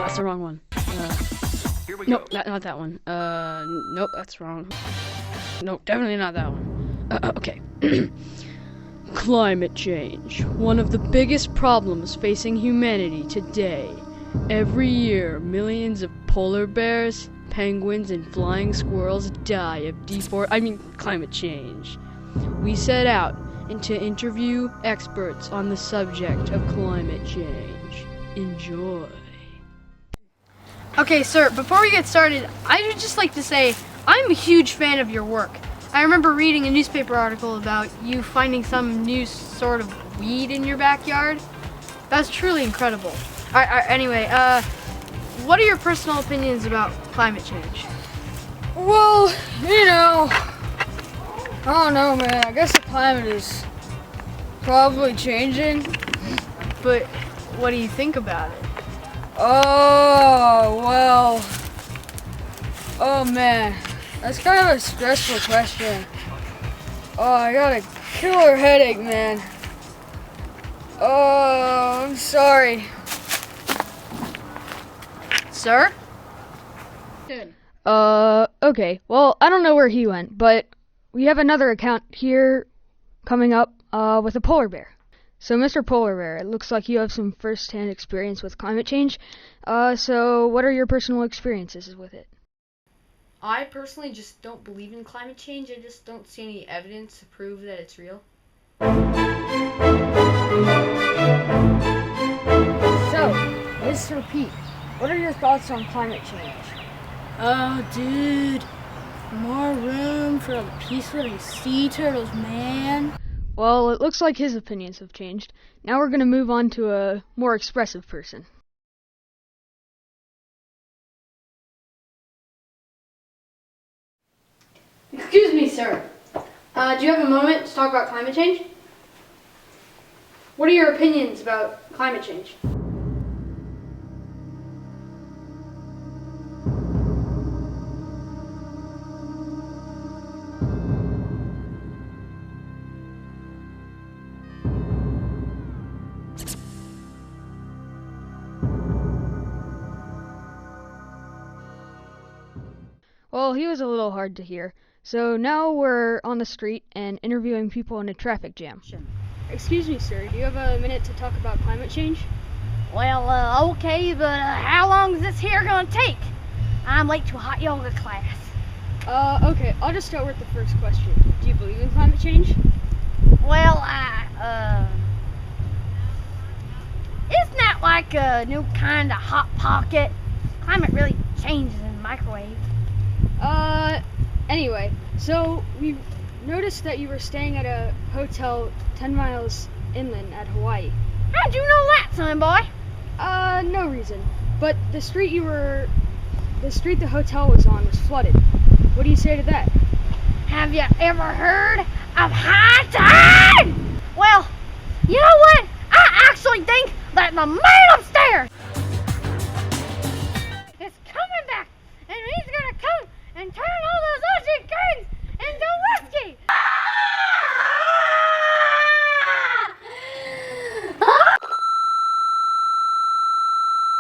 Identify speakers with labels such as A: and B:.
A: that's the wrong one. Nope, not that one. Nope, that's wrong. Nope, definitely not that one. Okay. Climate change. One of the biggest problems facing humanity today. Every year, millions of polar bears, penguins, and flying squirrels die of climate change. We set out to interview experts on the subject of climate change. Enjoy.
B: Okay, sir, before we get started, I would just like to say I'm a huge fan of your work. I remember reading a newspaper article about you finding some new sort of weed in your backyard. That's truly incredible. Anyway, what are your personal opinions about climate change?
C: Well, I don't know, man. I guess the climate is probably changing.
B: But what do you think about it?
C: Oh, well. Oh, man. That's kind of a stressful question. Oh, I got a killer headache, man. Oh, I'm sorry.
B: Sir?
A: Okay. Well, I don't know where he went, but we have another account here coming up, with a polar bear. So, Mr. Polar Bear, it looks like you have some first-hand experience with climate change. So what are your personal experiences with it?
D: I personally just don't believe in climate change. I just don't see any evidence to prove that it's real.
C: So, Mr. Pete, what are your thoughts on climate change?
E: Oh, dude. More room for all the peaceful sea turtles, man.
A: Well, it looks like his opinions have changed. Now we're going to move on to a more expressive person.
B: Excuse me, sir. Do you have a moment to talk about climate change? What are your opinions about climate change?
A: Well, he was a little hard to hear. So now we're on the street and interviewing people in a traffic jam. Excuse me, sir. Do you have a minute to talk about climate change?
E: Well, okay, but how long is this here gonna take? I'm late to a hot yoga class.
A: Okay. I'll just start with the first question. Do you believe in climate change?
E: Well, isn't that like a new kind of hot pocket? Climate really changes in the microwave.
A: Anyway, so we noticed that you were staying at a hotel 10 miles inland at Hawaii.
E: How'd you know that, son boy?
A: No reason. But the street the hotel was on was flooded. What do you say to that?
E: Have you ever heard of high tide? Well, you know what? I actually think that the man upstairs